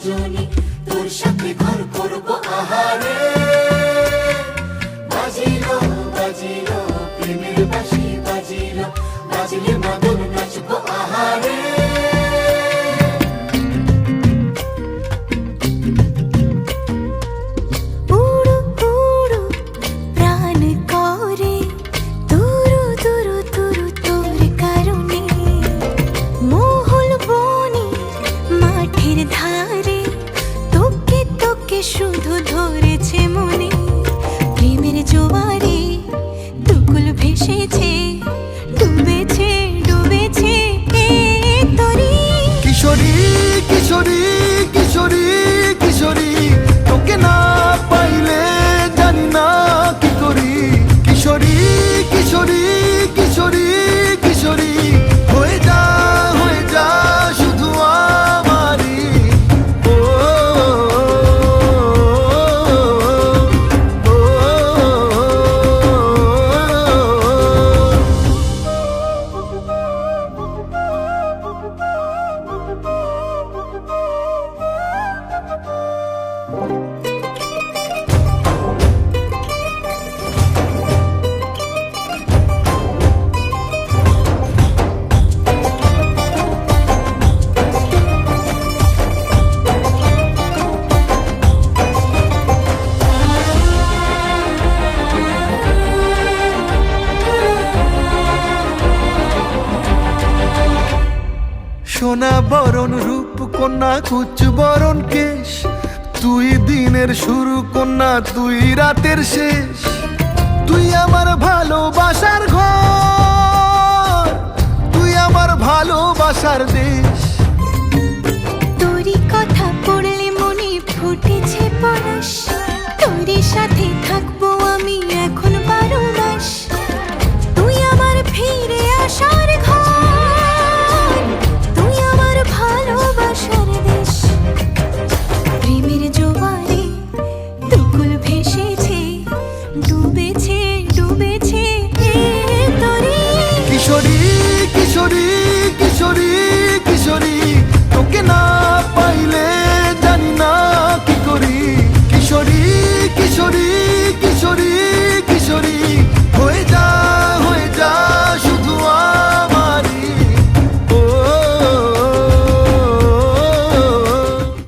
দুজনে তোর সাথে ঘর করব আহারে। বাজিলো বাজিলো প্রেমের বাঁশি বাজিলো, বাজলে মদন নাচবো আহারে। শুধু ধরেছে মনে প্রেমের জোয়ারে, দুকুল ভেসেছে ডুবেছে ডুবেছে তরি। কিশোরী কিশোরী কিশোরী কিশোরী, তোকে না পাইলে জানি না কি করি। কিশোরী কিশোরী কিশোরী কিশোরী, হয়ে যা শুধু আমারই। ও সোনা বরণ রূপ কন্যা কুচ বরণ কেশ, তুই দিনের শুরু কন্যা তুই রাতের শেষ। তুই আমার ভালোবাসার ঘর, তুই আমার ভালোবাসার দেশ। তোরই কথা পড়লে মনে ফুটেছে পরশ, তোরই সাথে